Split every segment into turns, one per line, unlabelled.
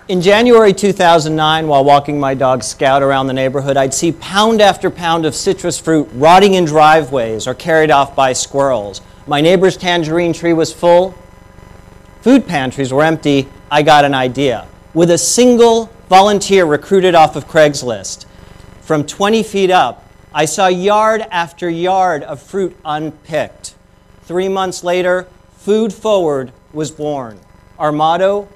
In January 2009, while walking my dog Scout around the neighborhood, I'd see pound after pound of citrus fruit rotting in driveways or carried off by squirrels. My neighbor's tangerine tree was full. Food pantries were empty. I got an idea. With a single volunteer recruited off of Craigslist, from 20 feet up, I saw yard after yard of fruit unpicked. 3 months later, Food Forward was born. Our motto: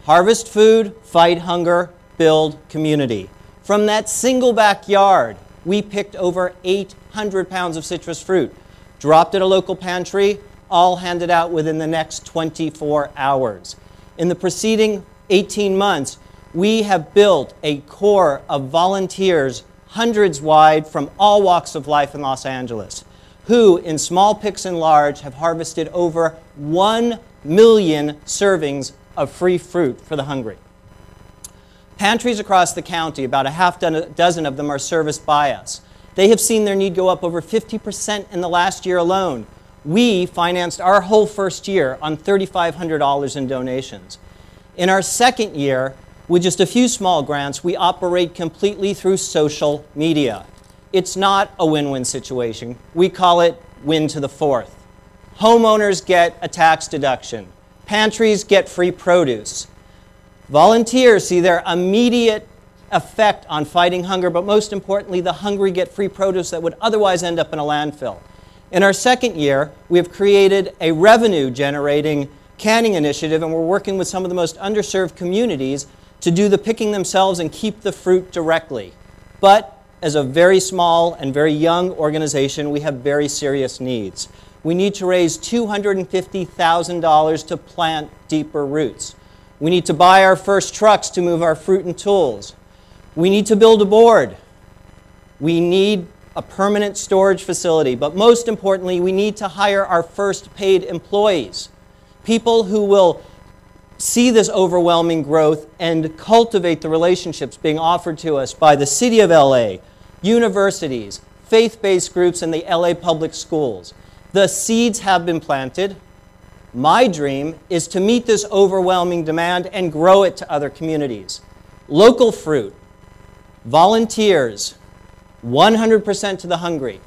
harvest food, fight hunger, build community. From that single backyard, we picked over 800 pounds of citrus fruit, dropped at a local pantry, all handed out within the next 24 hours. In the preceding 18 months, we have built a core of volunteers, hundreds wide, from all walks of life in Los Angeles, who, in small picks and large, have harvested over 1 million servings of free fruit for the hungry. Pantries across the county, about a half dozen of them, are serviced by us. They have seen their need go up over 50% in the last year alone. We financed our whole first year on $3,500 in donations. In our second year, with just a few small grants, we operate completely through social media. It's not a win-win situation. We call it win to the fourth. Homeowners get a tax deduction. Pantries get free produce. Volunteers see their immediate effect on fighting hunger, but most importantly, the hungry get free produce that would otherwise end up in a landfill. In our second year, we have created a revenue-generating canning initiative, and we're working with some of the most underserved communities to do the picking themselves and keep the fruit directly. But as a very small and very young organization, we have very serious needs. We need to raise $250,000 to plant deeper roots. We need to buy our first trucks to move our fruit and tools. We need to build a board. We need a permanent storage facility. But most importantly, we need to hire our first paid employees, people who will see this overwhelming growth and cultivate the relationships being offered to us by the City of LA, universities, faith-based groups, and the LA public schools. The seeds have been planted. My dream is to meet this overwhelming demand and grow it to other communities. Local fruit, volunteers, 100% to the hungry.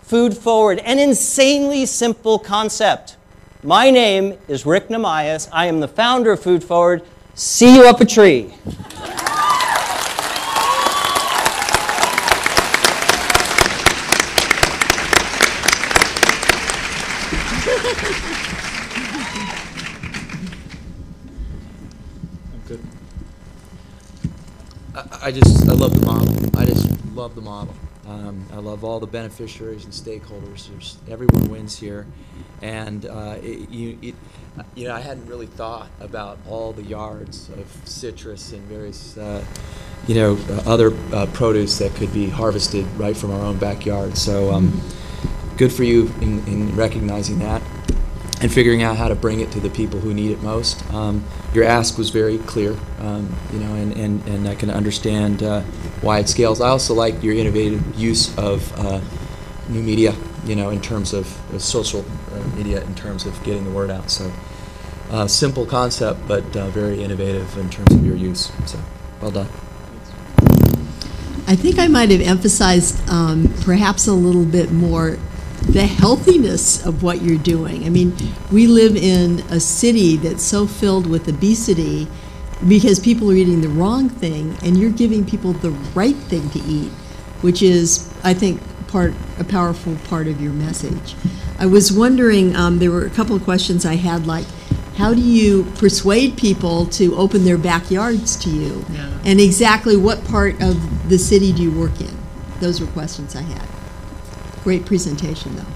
Food Forward, an insanely simple concept. My name is Rick Nahmias. I am the founder of Food Forward. See you up a tree.
Good. I love the model. I just love the model. I love all the beneficiaries and stakeholders. Everyone wins here, and I hadn't really thought about all the yards of citrus and various other produce that could be harvested right from our own backyard. So good for you in recognizing that and figuring out how to bring it to the people who need it most. Your ask was very clear, and I can understand why it scales. I also like your innovative use of new media, in terms of social media, in terms of getting the word out. So simple concept, but very innovative in terms of your use. So well done.
I think I might have emphasized perhaps a little bit more the healthiness of what you're doing. I mean, we live in a city that's so filled with obesity because people are eating the wrong thing, and you're giving people the right thing to eat, which is, I think, a powerful part of your message. I was wondering, there were a couple of questions I had, like, how do you persuade people to open their backyards to you? Yeah. And exactly what part of the city do you work in? Those were questions I had. Great presentation, though.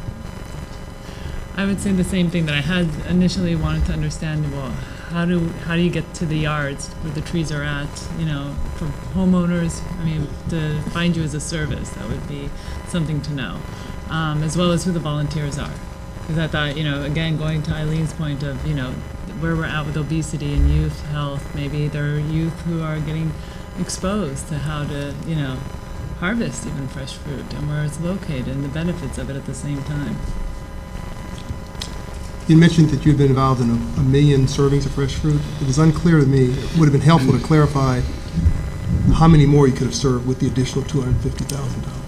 I would say the same thing that I had initially wanted to understand. Well, how do you get to the yards where the trees are at? For homeowners, I mean, to find you as a service, that would be something to know, as well as who the volunteers are. Because I thought, again, going to Eileen's point of, where we're at with obesity and youth health, maybe there are youth who are getting exposed to how to, harvest even fresh fruit and where it's located and the benefits of it at the same time.
You mentioned that you've been involved in a million servings of fresh fruit. It was unclear to me. It would have been helpful to clarify how many more you could have served with the additional $250,000.